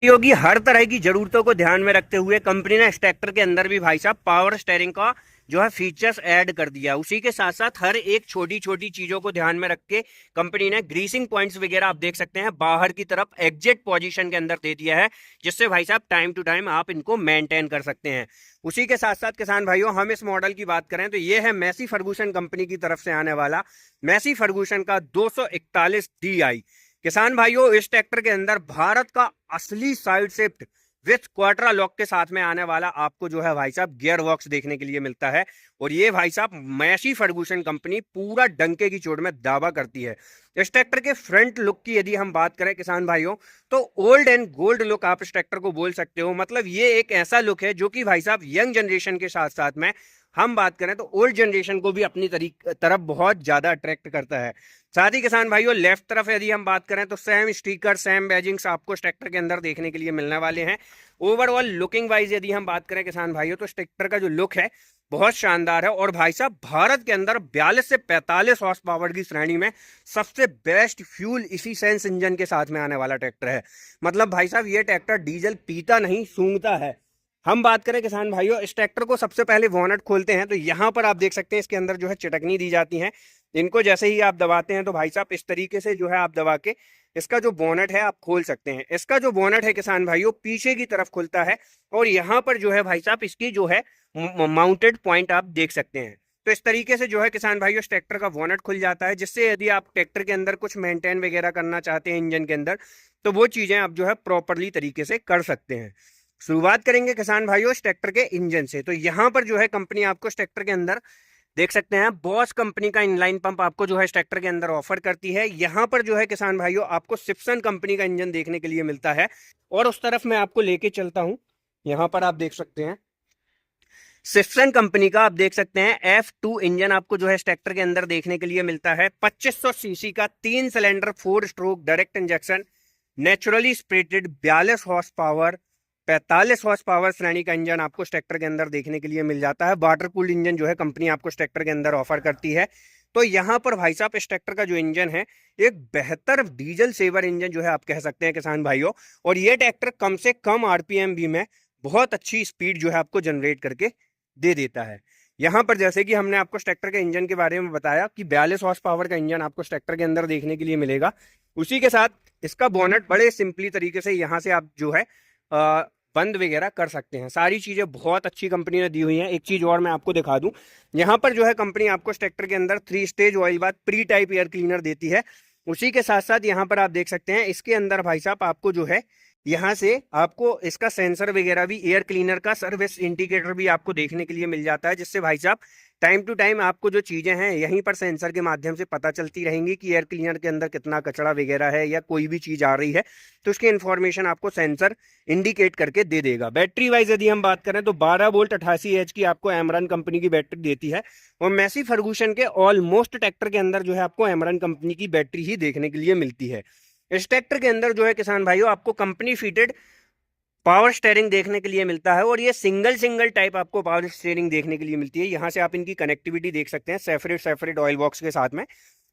योगी हर तरह की जरूरतों को ध्यान में रखते हुए कंपनी ने इस ट्रैक्टर के अंदर भी भाई साहब पावर स्टेयरिंग का जो है फीचर्स ऐड कर दिया। उसी के साथ साथ हर एक छोटी छोटी चीजों को ध्यान में रख के कंपनी ने ग्रीसिंग पॉइंट्स वगैरह आप देख सकते हैं बाहर की तरफ एग्जैक्ट पोजीशन के अंदर दे दिया है, जिससे भाई साहब टाइम टू टाइम आप इनको मेंटेन कर सकते हैं। उसी के साथ साथ किसान भाइयों, हम इस मॉडल की बात करें तो ये है मैसी फर्गूसन कंपनी की तरफ से आने वाला मैसी फर्गूसन का 241 DI। किसान भाइयों, इस ट्रैक्टर के अंदर भारत का असली साइड शिफ्ट विथ क्वार्टरा लॉक के साथ में आने वाला आपको जो है भाई साहब गियर बॉक्स देखने के लिए मिलता है। और ये भाई साहब मैसी फर्गूसन कंपनी पूरा डंके की चोट में दावा करती है। इस ट्रैक्टर के फ्रंट लुक की यदि हम बात करें किसान भाइयों, तो ओल्ड एंड गोल्ड लुक आप इस ट्रैक्टर को बोल सकते हो। मतलब ये एक ऐसा लुक है जो कि भाई साहब यंग जनरेशन के साथ साथ में हम बात करें तो ओल्ड जनरेशन को भी अपनी तरफ बहुत ज्यादा अट्रैक्ट करता है। साथ ही किसान भाइयों, लेफ्ट तरफ यदि हम बात करें तो सेम स्टिकर सेम बैजिंग्स आपको इस ट्रैक्टर के अंदर देखने के लिए मिलने वाले हैं। ओवरऑल लुकिंग वाइज यदि हम बात करें किसान भाइयों, तो इस ट्रैक्टर का जो लुक है बहुत शानदार है। और भाई साहब भारत के अंदर 42 से 45 हॉर्स पावर की श्रेणी में सबसे बेस्ट फ्यूल इफिशिएंसी इंजन के साथ में आने वाला ट्रैक्टर है। मतलब भाई साहब ये ट्रैक्टर डीजल पीता नहीं सूंघता है। हम बात करें किसान भाइयों, इस ट्रैक्टर को सबसे पहले वॉनट खोलते हैं तो यहाँ पर आप देख सकते हैं इसके अंदर जो है चिटकनी दी जाती है। इनको जैसे ही आप दबाते हैं तो भाई साहब इस तरीके से जो है आप दबा के इसका जो बोनट है आप खोल सकते हैं। इसका जो बोनट है किसान भाइयों पीछे की तरफ खुलता है और यहाँ पर जो है भाई साहब इसकी जो है माउंटेड पॉइंट आप देख सकते हैं। तो इस तरीके से जो है किसान भाइयों इस ट्रैक्टर का बोनट खुल जाता है, जिससे यदि आप ट्रैक्टर के अंदर कुछ मेंटेन वगैरह करना चाहते हैं इंजन के अंदर तो वो चीजें आप जो है प्रॉपरली तरीके से कर सकते हैं। शुरुआत करेंगे किसान भाइयों इस ट्रैक्टर के इंजन से। तो यहाँ पर जो है कंपनी आपको इस ट्रैक्टर के अंदर देख सकते हैं बॉस कंपनी का इनलाइन पंप आपको जो है इस ट्रैक्टर के अंदर ऑफर करती है। यहाँ पर जो है किसान भाइयों आपको सिप्सन कंपनी का इंजन देखने के लिए मिलता है। और उस तरफ मैं आपको लेके चलता हूं, यहाँ पर आप देख सकते हैं सिप्सन कंपनी का आप देख सकते हैं F2 इंजन आपको जो है इस ट्रैक्टर के अंदर देखने के लिए मिलता है। 2500 सीसी का 3 cylinder 4 stroke direct injection naturally spirited 42 horse power 45 horse power श्रेणी का इंजन आपको इस ट्रैक्टर के अंदर देखने के लिए मिल जाता है। वाटर कूल्ड इंजन जो है कंपनी आपको इस ट्रैक्टर के अंदर ऑफर करती है। तो यहाँ पर भाई साहब इस ट्रैक्टर का जो इंजन है एक बेहतर डीजल सेवर इंजन जो है आप कह सकते हैं किसान भाइयों। और ये ट्रैक्टर कम से कम आरपीएम भी में बहुत अच्छी स्पीड जो है आपको जनरेट करके दे देता है। यहाँ पर जैसे कि हमने आपको इस ट्रैक्टर के इंजन के बारे में बताया कि 42 हॉर्स पावर का इंजन आपको इस ट्रैक्टर के अंदर देखने के लिए मिलेगा। उसी के साथ इसका बोनट बड़े सिंपली तरीके से यहाँ से आप जो है बंद वगैरह कर सकते हैं। सारी चीजें बहुत अच्छी कंपनी ने दी हुई हैं। एक चीज और मैं आपको दिखा दूं, यहाँ पर जो है कंपनी आपको इस ट्रैक्टर के अंदर 3 stage oil bath pre type air cleaner देती है। उसी के साथ साथ यहाँ पर आप देख सकते हैं इसके अंदर भाई साहब आपको जो है यहाँ से आपको इसका सेंसर वगैरह भी एयर क्लीनर का सर्विस इंडिकेटर भी आपको देखने के लिए मिल जाता है, जिससे भाई साहब टाइम टू टाइम आपको जो चीजें हैं यहीं पर सेंसर के माध्यम से पता चलती रहेंगी कि एयर क्लीनर के अंदर कितना कचरा वगैरह है या कोई भी चीज आ रही है तो उसकी इन्फॉर्मेशन आपको सेंसर इंडिकेट करके दे देगा। बैटरी वाइज यदि हम बात करें तो 12 वोल्ट 88 एच की आपको एमरन कंपनी की बैटरी देती है। और मैसी फर्गूसन के ऑलमोस्ट ट्रैक्टर के अंदर जो है आपको एमरन कंपनी की बैटरी ही देखने के लिए मिलती है। इस ट्रैक्टर के अंदर जो है किसान भाइयों आपको कंपनी फिटेड पावर स्टेयरिंग देखने के लिए मिलता है। और ये सिंगल टाइप आपको पावर स्टेयरिंग देखने के लिए मिलती है। यहाँ से आप इनकी कनेक्टिविटी देख सकते हैं सेपरेट ऑयल बॉक्स के साथ में।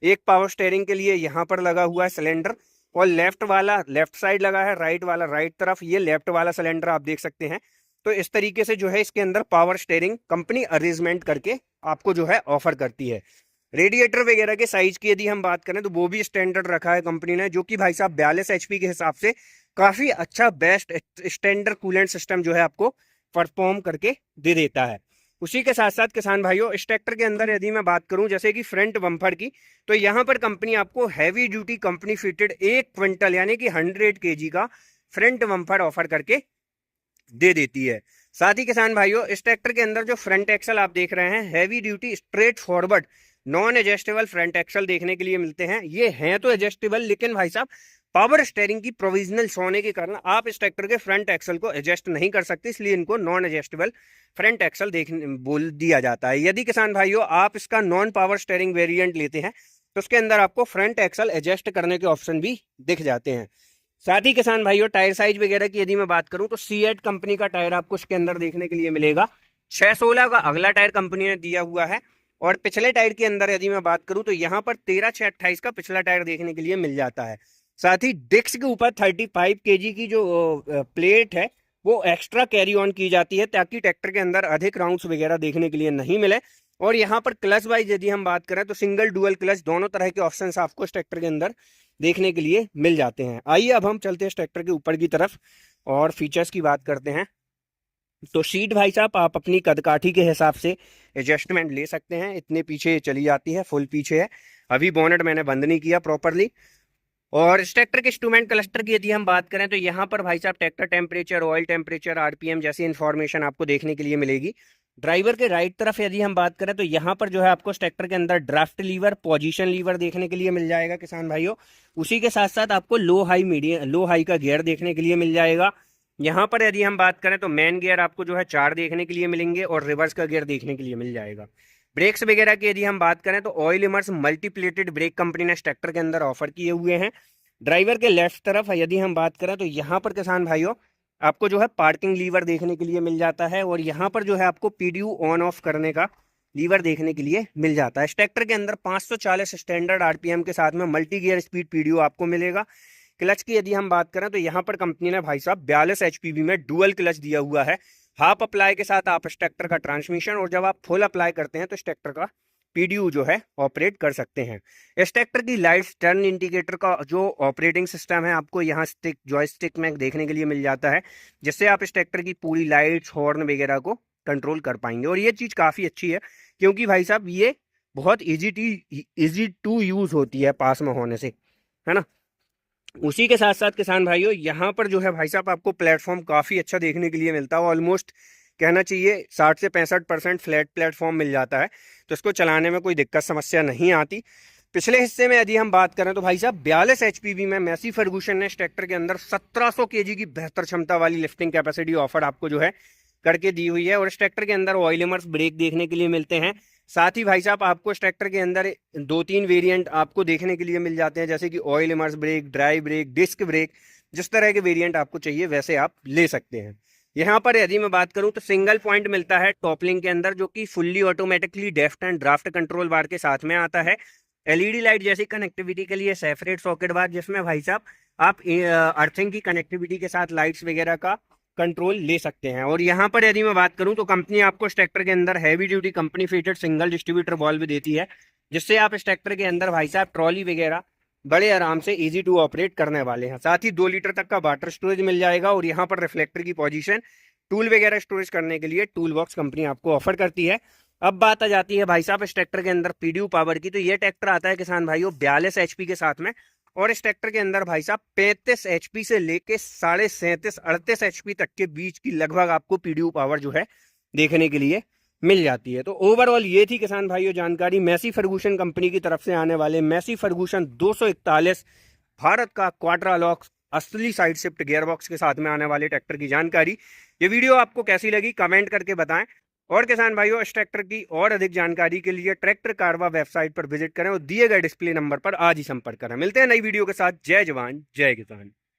एक पावर स्टेयरिंग के लिए यहाँ पर लगा हुआ है सिलेंडर और लेफ्ट वाला लेफ्ट साइड लगा है, राइट वाला राइट तरफ ये लेफ्ट वाला सिलेंडर आप देख सकते हैं। तो इस तरीके से जो है इसके अंदर पावर स्टेयरिंग कंपनी अरेंजमेंट करके आपको जो है ऑफर करती है। रेडिएटर वगैरह के साइज की यदि हम बात करें तो वो भी स्टैंडर्ड रखा है कंपनी ने, जो कि भाई साहब 42 HP के हिसाब से काफी अच्छा बेस्ट स्टैंडर्ड कूलेंट सिस्टम जो है आपको परफॉर्म करके दे देता है। उसी के साथ साथ किसान भाइयों इस ट्रैक्टर के अंदर यदि मैं बात करूं जैसे कि फ्रंट बम्पर की, तो यहाँ पर कंपनी आपको heavy duty company fitted 1 quintal यानी कि 100 kg का फ्रंट बम्पर ऑफर करके दे देती है। साथ ही किसान भाइयों इस ट्रैक्टर के अंदर जो फ्रंट एक्सल आप देख रहे हैं heavy duty straight forward non adjustable front axle देखने के लिए मिलते हैं। ये हैं तो एडजस्टेबल, लेकिन भाई साहब पावर स्टेयरिंग की प्रोविजनल होने के कारण आप इस ट्रैक्टर के फ्रंट एक्सल को एडजस्ट नहीं कर सकते, इसलिए इनको नॉन एडजस्टेबल फ्रंट एक्सल देखने बोल दिया जाता है। यदि किसान भाइयों आप इसका नॉन पावर स्टेयरिंग वेरिएंट लेते हैं तो उसके अंदर आपको फ्रंट एक्सल एडजस्ट करने के ऑप्शन भी दिख जाते हैं। साथ ही किसान भाइयों टायर साइज वगैरह की यदि मैं बात करूं तो C8 कंपनी का टायर आपको इसके अंदर देखने के लिए मिलेगा। 616 का अगला टायर कंपनी ने दिया हुआ है। और पिछले टायर के अंदर यदि मैं बात करूं तो यहाँ पर 13/6/28 का पिछला टायर देखने के लिए मिल जाता है। साथ ही डिस्क के ऊपर 35 kg की जो प्लेट है वो एक्स्ट्रा कैरी ऑन की जाती है, ताकि ट्रैक्टर के अंदर अधिक राउंड्स वगैरह देखने के लिए नहीं मिले। और यहाँ पर क्लच वाइज यदि हम बात करें तो सिंगल डुअल क्लच दोनों तरह के ऑप्शंस आपको इस ट्रैक्टर के अंदर देखने के लिए मिल जाते हैं। आइए अब हम चलते हैं इस ट्रैक्टर के ऊपर की तरफ और फीचर्स की बात करते हैं। तो सीट भाई साहब आप अपनी कदकाठी के हिसाब से एडजस्टमेंट ले सकते हैं, इतने पीछे चली जाती है, फुल पीछे है। अभी बोनेट मैंने बंद नहीं किया प्रॉपरली। और इस ट्रैक्टर के इंस्ट्रूमेंट क्लस्टर की यदि हम बात करें तो यहाँ पर भाई साहब tractor temperature, oil temperature, RPM जैसी इन्फॉर्मेशन आपको देखने के लिए मिलेगी। ड्राइवर के राइट तरफ यदि हम बात करें तो यहाँ पर जो है आपको इस ट्रैक्टर के अंदर ड्राफ्ट लीवर, पोजीशन लीवर देखने के लिए मिल जाएगा किसान भाइयों। उसी के साथ साथ आपको लो हाई का गियर देखने के लिए मिल जाएगा। यहाँ पर यदि हम बात करें तो मेन गियर आपको जो है 4 देखने के लिए मिलेंगे और रिवर्स का गियर देखने के लिए मिल जाएगा। ब्रेक्स वगैरह की यदि हम बात करें तो ऑयल इमर्स मल्टीप्लेटेड ब्रेक कंपनी ने इस ट्रैक्टर के अंदर ऑफर किए हुए हैं। ड्राइवर के लेफ्ट तरफ यदि हम बात करें तो यहाँ पर किसान भाइयों आपको जो है पार्किंग लीवर देखने के लिए मिल जाता है, और यहाँ पर जो है आपको पीडीयू ऑन ऑफ करने का लीवर देखने के लिए मिल जाता है। इस ट्रैक्टर के अंदर 540 स्टैंडर्ड आरपीएम के साथ में मल्टी गियर स्पीड पीडीयू आपको मिलेगा। क्लच की यदि हम बात करें तो यहाँ पर कंपनी ने भाई साहब 42 एचपीवी में डुअल क्लच दिया हुआ है। हाफ अप्लाई के साथ आप इस ट्रैक्टर का ट्रांसमिशन, और जब आप फुल अप्लाई करते हैं तो इस ट्रैक्टर का पीडीयू जो है ऑपरेट कर सकते हैं। इस ट्रैक्टर की लाइट्स, टर्न इंडिकेटर का जो ऑपरेटिंग सिस्टम है आपको यहाँ जॉयस्टिक में देखने के लिए मिल जाता है, जिससे आप इस ट्रैक्टर की पूरी लाइट्स, हॉर्न वगैरह को कंट्रोल कर पाएंगे। और ये चीज़ काफ़ी अच्छी है क्योंकि भाई साहब ये बहुत इजी टू यूज़ होती है पास में होने से, है ना। उसी के साथ साथ किसान भाइयों यहाँ पर जो है भाई साहब आपको प्लेटफॉर्म काफ़ी अच्छा देखने के लिए मिलता है। ऑलमोस्ट कहना चाहिए 60 से 65% फ्लैट प्लेटफॉर्म मिल जाता है, तो इसको चलाने में कोई दिक्कत समस्या नहीं आती। पिछले हिस्से में यदि हम बात करें तो भाई साहब 42 एचपीवी में मैसी फर्गूसन ने इस ट्रैक्टर के अंदर 1700 केजी की बेहतर क्षमता वाली लिफ्टिंग कैपेसिटी ऑफर आपको जो है करके दी हुई है। और इस ट्रैक्टर के अंदर ऑयल इमर्स ब्रेक देखने के लिए मिलते हैं। साथ ही भाई साहब आपको इस ट्रैक्टर के अंदर 2-3 वेरिएंट आपको देखने के लिए मिल जाते हैं, जैसे कि oil immerse brake, dry brake, disc brake. जिस तरह के वेरिएंट आपको चाहिए वैसे आप ले सकते हैं। यहाँ पर यदि मैं बात करूं तो सिंगल पॉइंट मिलता है टॉपलिंग के अंदर, जो कि fully automatically depth and draft control bar के साथ में आता है। एलईडी लाइट जैसी कनेक्टिविटी के लिए सेपरेट सॉकेट बार, जिसमें भाई साहब आप अर्थिंग की कनेक्टिविटी के साथ लाइट्स वगैरह का कंट्रोल ले सकते हैं। और यहाँ पर यदि मैं बात करूं तो कंपनी आपको इस ट्रैक्टर के अंदर heavy duty company fitted single distributor valve देती है, जिससे आप इस ट्रैक्टर के अंदर भाई साहब ट्रॉली वगैरह बड़े आराम से इजी टू ऑपरेट करने वाले हैं। साथ ही 2 लीटर तक का वाटर स्टोरेज मिल जाएगा। और यहाँ पर रिफ्लेक्टर की पोजीशन, टूल वगैरह स्टोरेज करने के लिए टूल बॉक्स कंपनी आपको ऑफर करती है। अब बात आ जाती है भाई साहब इस ट्रैक्टर के अंदर पीडीयू पावर की। तो ये ट्रैक्टर आता है किसान भाइयों 42 एचपी के साथ में, और इस ट्रैक्टर के अंदर भाई साहब 35 एचपी से लेके 37.5-38 एचपी तक के बीच की लगभग आपको पीडीयू पावर जो है देखने के लिए मिल जाती है। तो ओवरऑल ये थी किसान भाइयों जानकारी मैसी फर्गूसन कंपनी की तरफ से आने वाले मैसी फर्गूसन 241 भारत का क्वाड्रा लॉक असली साइड शिफ्ट गियरबॉक्स के साथ में आने वाले ट्रैक्टर की जानकारी। ये वीडियो आपको कैसी लगी कमेंट करके बताएं। और किसान भाइयों इस ट्रैक्टर की और अधिक जानकारी के लिए ट्रैक्टर कारवा वेबसाइट पर विजिट करें और दिए गए डिस्प्ले नंबर पर आज ही संपर्क करें। मिलते हैं नई वीडियो के साथ। जय जवान जय किसान।